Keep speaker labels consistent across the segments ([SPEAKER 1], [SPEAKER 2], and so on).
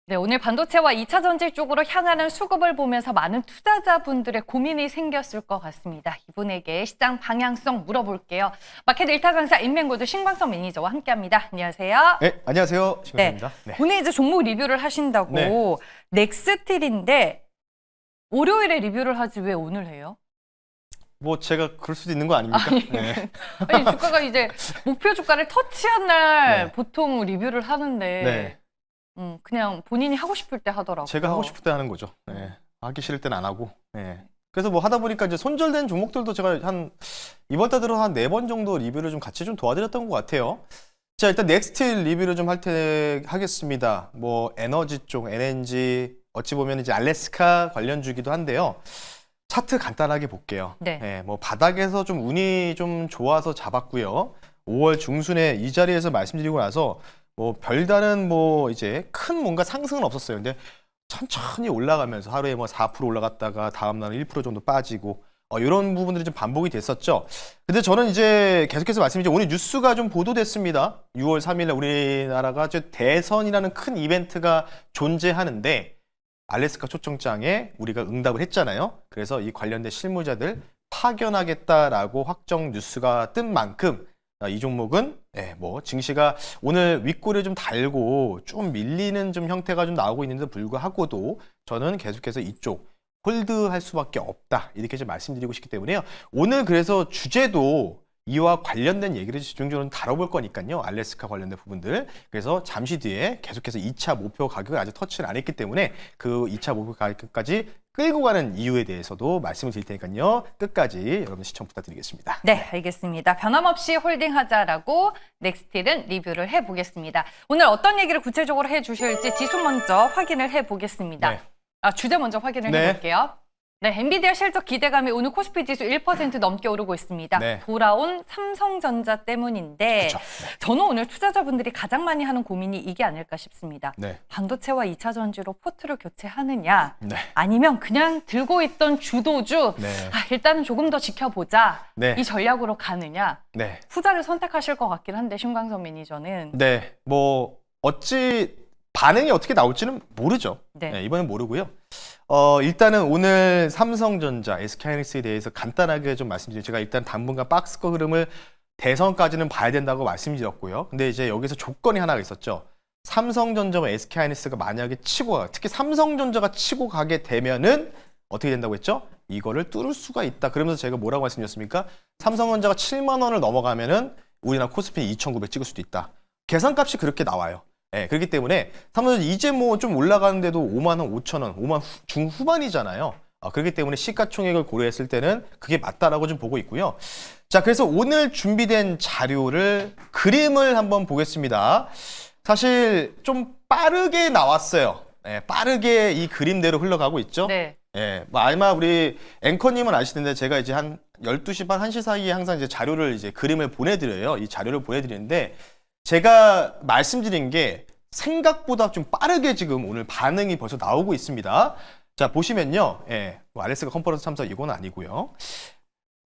[SPEAKER 1] 네, 오늘 반도체와 2차 전지 쪽으로 향하는 수급을 보면서 많은 투자자분들의 고민이 생겼을 것 같습니다. 이분에게 시장 방향성 물어볼게요. 마켓 1타 강사 인맹고드 신광석 매니저와 함께합니다. 안녕하세요.
[SPEAKER 2] 네, 안녕하세요. 신광석입니다. 네.
[SPEAKER 1] 오늘 이제 종목 리뷰를 하신다고
[SPEAKER 2] 네.
[SPEAKER 1] 넥스틸인데 월요일에 리뷰를 하지 왜 오늘 해요?
[SPEAKER 2] 뭐 제가 그럴 수도 있는 거 아닙니까? 네.
[SPEAKER 1] 아니 주가가 이제 목표 주가를 터치한 날
[SPEAKER 2] 네.
[SPEAKER 1] 보통 리뷰를 하는데
[SPEAKER 2] 네.
[SPEAKER 1] 그냥 본인이 하고 싶을 때 하더라고요.
[SPEAKER 2] 제가 하고 싶을 때 하는 거죠. 네. 하기 싫을 때는 안 하고. 네. 그래서 뭐 하다 보니까 이제 손절된 종목들도 제가 이번 달 들어 한 4번 정도 리뷰를 좀 같이 좀 도와드렸던 것 같아요. 자, 일단 넥스틸 리뷰를 좀 하겠습니다. 뭐 에너지 쪽, NNG 어찌 보면 이제 알래스카 관련주기도 한데요. 차트 간단하게 볼게요.
[SPEAKER 1] 네.
[SPEAKER 2] 뭐 바닥에서 좀 운이 좀 좋아서 잡았고요. 5월 중순에 이 자리에서 말씀드리고 나서 뭐 별다른 뭐 이제 큰 뭔가 상승은 없었어요. 근데 천천히 올라가면서 하루에 뭐 4% 올라갔다가 다음 날은 1% 정도 빠지고 이런 부분들이 좀 반복이 됐었죠. 근데 저는 이제 계속해서 말씀드리죠. 오늘 뉴스가 좀 보도됐습니다. 6월 3일에 우리나라가 대선이라는 큰 이벤트가 존재하는데 알래스카 초청장에 우리가 응답을 했잖아요. 그래서 이 관련된 실무자들 파견하겠다라고 확정 뉴스가 뜬 만큼 이 종목은 뭐 증시가 오늘 윗골을 좀 달고 좀 밀리는 좀 형태가 좀 나오고 있는데 불구하고도 저는 계속해서 이쪽 홀드할 수밖에 없다 이렇게 좀 말씀드리고 싶기 때문에요. 오늘 그래서 주제도 이와 관련된 얘기를 집중적으로 다뤄볼 거니까요. 알래스카 관련된 부분들. 그래서 잠시 뒤에 계속해서 2차 목표 가격을 아직 터치를 안 했기 때문에 그 2차 목표 가격까지 끌고 가는 이유에 대해서도 말씀을 드릴 테니까요. 끝까지 여러분 시청 부탁드리겠습니다.
[SPEAKER 1] 네, 알겠습니다. 변함없이 홀딩하자라고 넥스틸은 리뷰를 해보겠습니다. 오늘 어떤 얘기를 구체적으로 해주실지 지수 먼저 확인을 해보겠습니다.
[SPEAKER 2] 네.
[SPEAKER 1] 주제 먼저 확인을
[SPEAKER 2] 네.
[SPEAKER 1] 해볼게요. 네, 엔비디아 실적 기대감이 오늘 코스피 지수 1% 넘게 오르고 있습니다.
[SPEAKER 2] 네.
[SPEAKER 1] 돌아온 삼성전자 때문인데
[SPEAKER 2] 그쵸.
[SPEAKER 1] 저는 오늘 투자자분들이 가장 많이 하는 고민이 이게 아닐까 싶습니다.
[SPEAKER 2] 네.
[SPEAKER 1] 반도체와 2차 전지로 포트를 교체하느냐
[SPEAKER 2] 네.
[SPEAKER 1] 아니면 그냥 들고 있던 주도주
[SPEAKER 2] 네.
[SPEAKER 1] 일단은 조금 더 지켜보자
[SPEAKER 2] 네.
[SPEAKER 1] 이 전략으로 가느냐
[SPEAKER 2] 네.
[SPEAKER 1] 후자를 선택하실 것 같긴 한데 신광석 매니저는
[SPEAKER 2] 네. 뭐 어찌 반응이 어떻게 나올지는 모르죠.
[SPEAKER 1] 네.
[SPEAKER 2] 이번엔 모르고요. 일단은 오늘 삼성전자, SK하이닉스에 대해서 간단하게 좀 말씀드리죠. 제가 일단 당분간 박스권 흐름을 대선까지는 봐야 된다고 말씀드렸고요. 근데 이제 여기서 조건이 하나가 있었죠. 삼성전자와 SK하이닉스가 만약에 치고 가, 특히 삼성전자가 치고 가게 되면은 어떻게 된다고 했죠? 이거를 뚫을 수가 있다. 그러면서 제가 뭐라고 말씀드렸습니까? 삼성전자가 7만 원을 넘어가면은 우리나라 코스피 2,900 찍을 수도 있다. 계산값이 그렇게 나와요. 그렇기 때문에 삼성전자 이제 뭐 좀 올라가는데도 5만 원, 5천 원, 5만 중후반이잖아요. 그렇기 때문에 시가총액을 고려했을 때는 그게 맞다라고 좀 보고 있고요. 자, 그래서 오늘 준비된 자료를 그림을 한번 보겠습니다. 사실 좀 빠르게 나왔어요. 빠르게 이 그림대로 흘러가고 있죠.
[SPEAKER 1] 네.
[SPEAKER 2] 뭐 아마 우리 앵커님은 아시는데 제가 이제 한 12시 반, 1시 사이에 항상 이제 자료를 이제 그림을 보내드려요. 이 자료를 보내드리는데 제가 말씀드린 게 생각보다 좀 빠르게 지금 오늘 반응이 벌써 나오고 있습니다. 자, 보시면요. 뭐 알래스카 컨퍼런스 참석 이건 아니고요.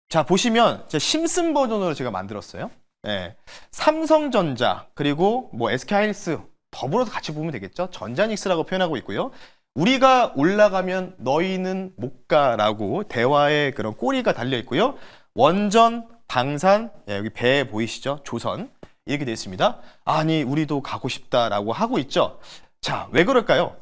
[SPEAKER 2] 자, 보시면 제 심슨 버전으로 제가 만들었어요. 삼성전자 그리고 뭐 SK하이닉스 더불어서 같이 보면 되겠죠. 전자닉스라고 표현하고 있고요. 우리가 올라가면 너희는 못 가라고 대화의 그런 꼬리가 달려 있고요. 원전, 방산, 여기 배 보이시죠? 조선. 이렇게 되어 있습니다. 아니, 우리도 가고 싶다라고 하고 있죠. 자, 왜 그럴까요?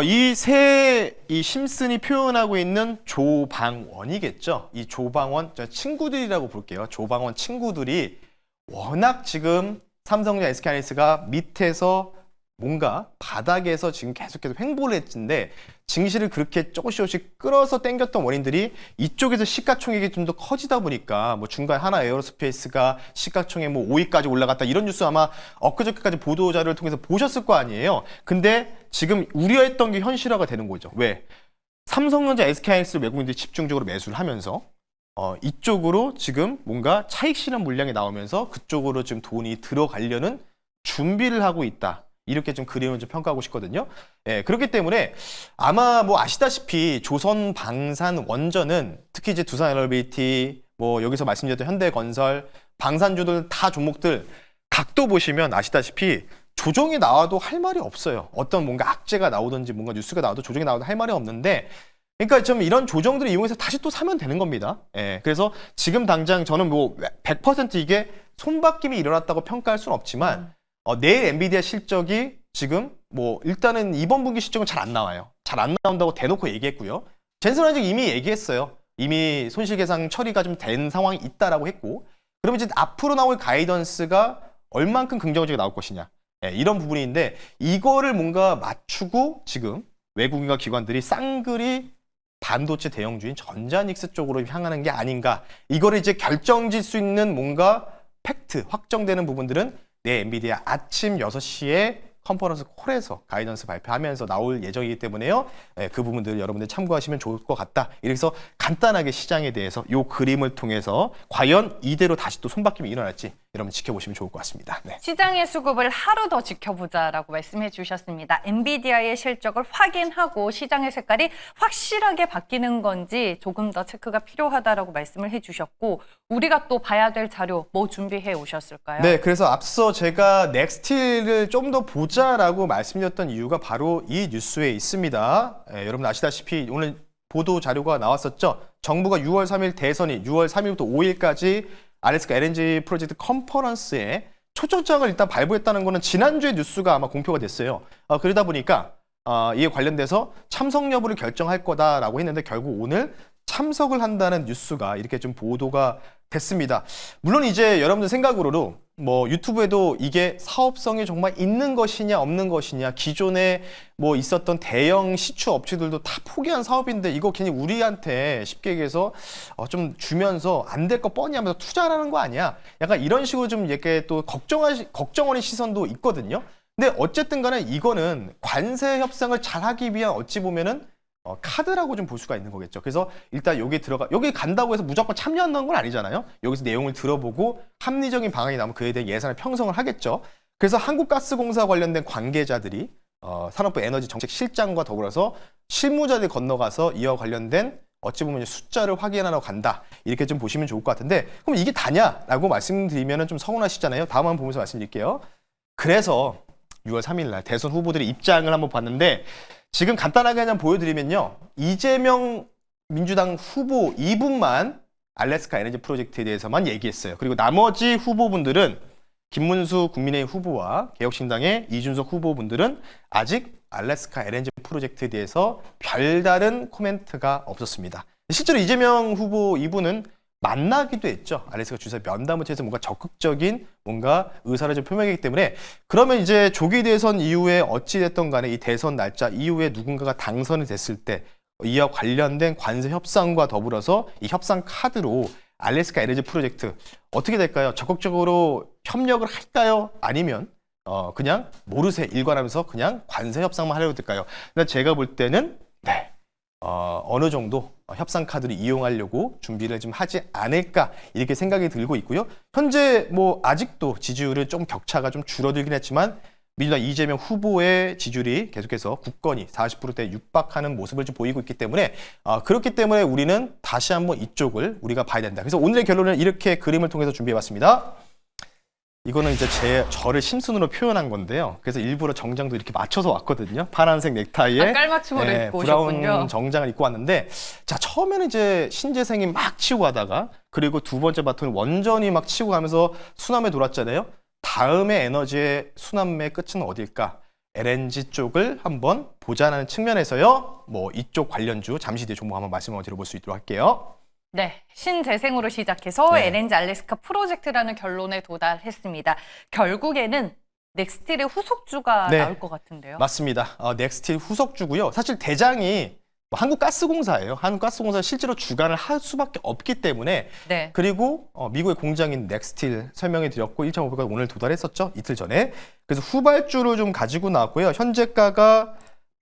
[SPEAKER 2] 이 심슨이 표현하고 있는 조방원이겠죠. 이 조방원, 친구들이라고 볼게요. 조방원 친구들이 워낙 지금 삼성전자 SK하이닉스가 밑에서 뭔가 바닥에서 지금 계속해서 횡보를 했는데 증시를 그렇게 조금씩 끌어서 당겼던 원인들이 이쪽에서 시가총액이 좀 더 커지다 보니까 뭐 중간 하나 에어로스페이스가 시가총액 뭐 5위까지 올라갔다 이런 뉴스 아마 엊그저께까지 보도 자료를 통해서 보셨을 거 아니에요. 근데 지금 우려했던 게 현실화가 되는 거죠. 왜? 삼성전자, SK하이닉스 외국인들이 집중적으로 매수를 하면서 이쪽으로 지금 뭔가 차익 실현 물량이 나오면서 그쪽으로 지금 돈이 들어가려는 준비를 하고 있다. 이렇게 좀 그림을 좀 평가하고 싶거든요. 그렇기 때문에 아마 뭐 아시다시피 조선 방산 원전은 특히 이제 두산에너비티 뭐 여기서 말씀드렸던 현대건설 방산주들 다 종목들 각도 보시면 아시다시피 조정이 나와도 할 말이 없어요. 어떤 뭔가 악재가 나오든지 뭔가 뉴스가 나와도 조정이 나와도 할 말이 없는데, 그러니까 좀 이런 조정들을 이용해서 다시 또 사면 되는 겁니다. 예, 그래서 지금 당장 저는 뭐 100% 이게 손바뀜이 일어났다고 평가할 수는 없지만 내일 엔비디아 실적이 지금 뭐 일단은 이번 분기 실적은 잘 안 나와요. 잘 안 나온다고 대놓고 얘기했고요. 젠슨 화이트가 이미 얘기했어요. 이미 손실계산 처리가 좀 된 상황이 있다라고 했고, 그러면 이제 앞으로 나올 가이던스가 얼만큼 긍정적으로 나올 것이냐, 예, 이런 부분인데 이거를 뭔가 맞추고 지금 외국인과 기관들이 쌍그리 반도체 대형주인 전자닉스 쪽으로 향하는 게 아닌가. 이거를 이제 결정질 수 있는 뭔가 팩트, 확정되는 부분들은 내일 엔비디아 아침 6시에 컨퍼런스 콜에서 가이던스 발표하면서 나올 예정이기 때문에요. 네, 그 부분들 여러분들 참고하시면 좋을 것 같다. 이래서 간단하게 시장에 대해서 이 그림을 통해서 과연 이대로 다시 또 손바뀜이 일어날지 여러분 지켜보시면 좋을 것 같습니다. 네.
[SPEAKER 1] 시장의 수급을 하루 더 지켜보자라고 말씀해 주셨습니다. 엔비디아의 실적을 확인하고 시장의 색깔이 확실하게 바뀌는 건지 조금 더 체크가 필요하다라고 말씀을 해주셨고, 우리가 또 봐야 될 자료 뭐 준비해 오셨을까요?
[SPEAKER 2] 네, 그래서 앞서 제가 넥스틸을 좀 더 보자라고 말씀드렸던 이유가 바로 이 뉴스에 있습니다. 여러분 아시다시피 오늘 보도 자료가 나왔었죠. 정부가 6월 3일 대선이 6월 3일부터 5일까지 알래스카 LNG 프로젝트 컨퍼런스에 초청장을 일단 발부했다는 거는 지난주에 뉴스가 아마 공표가 됐어요. 그러다 보니까 이에 관련돼서 참석 여부를 결정할 거다라고 했는데 결국 오늘 참석을 한다는 뉴스가 이렇게 좀 보도가 됐습니다. 물론 이제 여러분들 생각으로도 뭐 유튜브에도 이게 사업성이 정말 있는 것이냐 없는 것이냐, 기존에 뭐 있었던 대형 시추 업체들도 다 포기한 사업인데 이거 괜히 우리한테 쉽게 얘기해서 좀 주면서 안 될 거 뻔히 하면서 투자하는 거 아니야? 약간 이런 식으로 좀 이렇게 또 걱정하는 시선도 있거든요. 근데 어쨌든 간에 이거는 관세 협상을 잘하기 위한 어찌 보면은 카드라고 좀 볼 수가 있는 거겠죠. 그래서 일단 여기 간다고 해서 무조건 참여한다는 건 아니잖아요. 여기서 내용을 들어보고 합리적인 방안이 나오면 그에 대한 예산을 편성을 하겠죠. 그래서 한국가스공사 관련된 관계자들이 산업부 에너지 정책 실장과 더불어서 실무자들이 건너가서 이와 관련된 어찌 보면 숫자를 확인하러 간다. 이렇게 좀 보시면 좋을 것 같은데, 그럼 이게 다냐라고 말씀드리면 좀 서운하시잖아요. 다음 한번 보면서 말씀드릴게요. 그래서 6월 3일 날 대선 후보들의 입장을 한번 봤는데, 지금 간단하게 그냥 보여드리면요. 이재명 민주당 후보 2분만 알래스카 에너지 프로젝트에 대해서만 얘기했어요. 그리고 나머지 후보분들은 김문수 국민의힘 후보와 개혁신당의 이준석 후보분들은 아직 알래스카 LNG 프로젝트에 대해서 별다른 코멘트가 없었습니다. 실제로 이재명 후보 2분은 만나기도 했죠. 알래스카 주지사 면담을 통해서 뭔가 적극적인 뭔가 의사를 좀 표명했기 때문에, 그러면 이제 조기 대선 이후에 어찌됐든 간에 이 대선 날짜 이후에 누군가가 당선이 됐을 때 이와 관련된 관세 협상과 더불어서 이 협상 카드로 알래스카 LNG 프로젝트 어떻게 될까요? 적극적으로 협력을 할까요? 아니면 그냥 모르쇠 일관하면서 그냥 관세 협상만 하려고 될까요? 근데 제가 볼 때는 네. 어느 정도 협상 카드를 이용하려고 준비를 좀 하지 않을까 이렇게 생각이 들고 있고요. 현재 뭐 아직도 지지율은 좀 격차가 좀 줄어들긴 했지만 민주당 이재명 후보의 지지율이 계속해서 굳건히 40%대에 육박하는 모습을 좀 보이고 있기 때문에 그렇기 때문에 우리는 다시 한번 이쪽을 우리가 봐야 된다. 그래서 오늘의 결론은 이렇게 그림을 통해서 준비해봤습니다. 이거는 이제 저를 심슨으로 표현한 건데요. 그래서 일부러 정장도 이렇게 맞춰서 왔거든요. 파란색 넥타이에
[SPEAKER 1] 깔맞춤으로 입고 오셨군요.
[SPEAKER 2] 브라운 정장을 입고 왔는데, 자 처음에는 이제 신재생이 막 치고 가다가, 그리고 두 번째 바톤 원전이 막 치고 가면서 수남에 돌았잖아요. 다음에 에너지의 수남의 끝은 어딜까? LNG 쪽을 한번 보자는 측면에서요. 뭐 이쪽 관련주 잠시 뒤에 종목 한번 말씀을 드려볼 수 있도록 할게요.
[SPEAKER 1] 네, 신재생으로 시작해서
[SPEAKER 2] 네.
[SPEAKER 1] LNG 알래스카 프로젝트라는 결론에 도달했습니다. 결국에는 넥스틸의 후속주가
[SPEAKER 2] 네.
[SPEAKER 1] 나올 것 같은데요.
[SPEAKER 2] 맞습니다. 넥스틸 후속주고요. 사실 대장이 한국가스공사예요. 한국가스공사 실제로 주관을 할 수밖에 없기 때문에,
[SPEAKER 1] 네.
[SPEAKER 2] 그리고 미국의 공장인 넥스틸 설명해 드렸고 1.5배가 오늘 도달했었죠. 이틀 전에. 그래서 후발주를 좀 가지고 나왔고요. 현재가가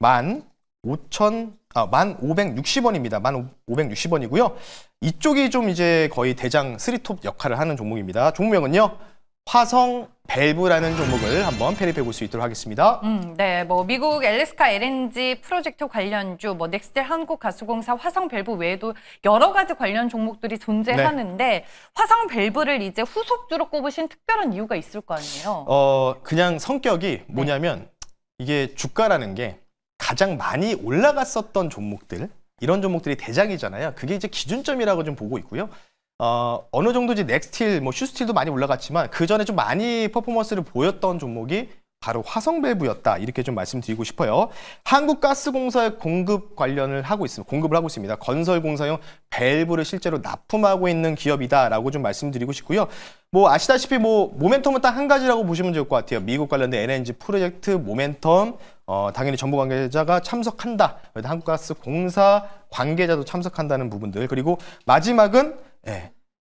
[SPEAKER 2] 1,560원입니다. 1,560원이고요. 이쪽이 좀 이제 거의 대장 3톱 역할을 하는 종목입니다. 종목명은요. 화성 밸브라는 종목을 한번 패립해 볼 수 있도록 하겠습니다.
[SPEAKER 1] 네, 뭐 미국 엘래스카 LNG 프로젝트 관련주, 뭐 넥스텔 한국가스공사, 화성 밸브 외에도 여러 가지 관련 종목들이 존재하는데 화성 밸브를 이제 후속주로 꼽으신 특별한 이유가 있을 거 아니에요?
[SPEAKER 2] 그냥 성격이 뭐냐면 이게 주가라는 게 가장 많이 올라갔었던 종목들, 이런 종목들이 대장이잖아요. 그게 이제 기준점이라고 좀 보고 있고요. 어느 정도 이제 넥스틸, 뭐 슈스틸도 많이 올라갔지만 그 전에 좀 많이 퍼포먼스를 보였던 종목이 바로 화성밸브였다. 이렇게 좀 말씀드리고 싶어요. 한국가스공사의 공급을 하고 있습니다. 건설공사용 밸브를 실제로 납품하고 있는 기업이다라고 좀 말씀드리고 싶고요. 뭐 아시다시피 뭐 모멘텀은 딱 한 가지라고 보시면 좋을 것 같아요. 미국 관련된 LNG 프로젝트 모멘텀, 당연히 정부 관계자가 참석한다. 한국가스공사 관계자도 참석한다는 부분들. 그리고 마지막은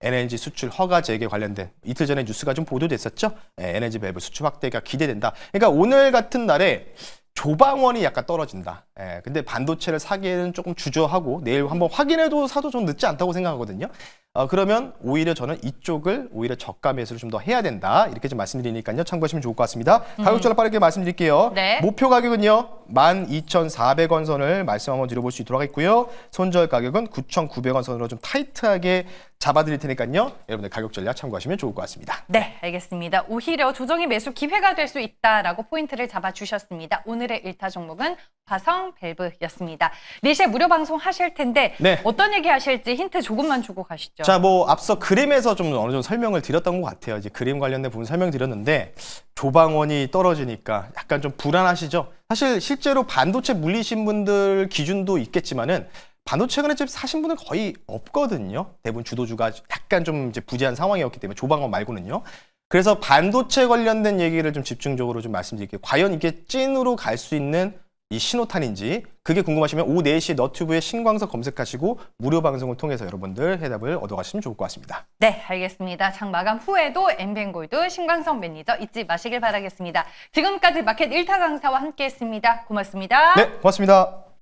[SPEAKER 2] LNG 수출 허가 재개 관련된 이틀 전에 뉴스가 좀 보도됐었죠. LNG 밸브 수출 확대가 기대된다. 그러니까 오늘 같은 날에 조방원이 약간 떨어진다. 근데 반도체를 사기에는 조금 주저하고 내일 한번 확인해도 사도 좀 늦지 않다고 생각하거든요. 그러면 오히려 저는 이쪽을 오히려 저가 매수를 좀 더 해야 된다. 이렇게 좀 말씀드리니까요. 참고하시면 좋을 것 같습니다. 가격 전략 빠르게 말씀드릴게요.
[SPEAKER 1] 네.
[SPEAKER 2] 목표 가격은요. 12,400원 선을 말씀 한번 드려볼 수 있도록 하겠고요. 손절 가격은 9,900원 선으로 좀 타이트하게 잡아드릴 테니까요. 여러분들 가격 전략 참고하시면 좋을 것 같습니다.
[SPEAKER 1] 네, 알겠습니다. 오히려 조정이 매수 기회가 될 수 있다라고 포인트를 잡아주셨습니다. 오늘의 1타 종목은 화성 밸브였습니다. 4시에 무료 방송 하실 텐데
[SPEAKER 2] 네.
[SPEAKER 1] 어떤 얘기 하실지 힌트 조금만 주고 가시죠.
[SPEAKER 2] 자, 뭐 앞서 그림에서 좀 어느 정도 설명을 드렸던 것 같아요. 이제 그림 관련된 부분 설명드렸는데 조방원이 떨어지니까 약간 좀 불안하시죠? 사실 실제로 반도체 물리신 분들 기준도 있겠지만은 반도체관에 지금 사신 분은 거의 없거든요. 대부분 주도주가 약간 좀 이제 부재한 상황이었기 때문에 조방원 말고는요. 그래서 반도체 관련된 얘기를 좀 집중적으로 좀 말씀드릴게요. 과연 이게 찐으로 갈 수 있는 이 신호탄인지 그게 궁금하시면 오후 4시 너튜브에 신광석 검색하시고 무료 방송을 통해서 여러분들 해답을 얻어가시면 좋을 것 같습니다.
[SPEAKER 1] 네, 알겠습니다. 장 마감 후에도 엠비엔골드 신광석 매니저 잊지 마시길 바라겠습니다. 지금까지 마켓 1타 강사와 함께했습니다. 고맙습니다.
[SPEAKER 2] 네, 고맙습니다.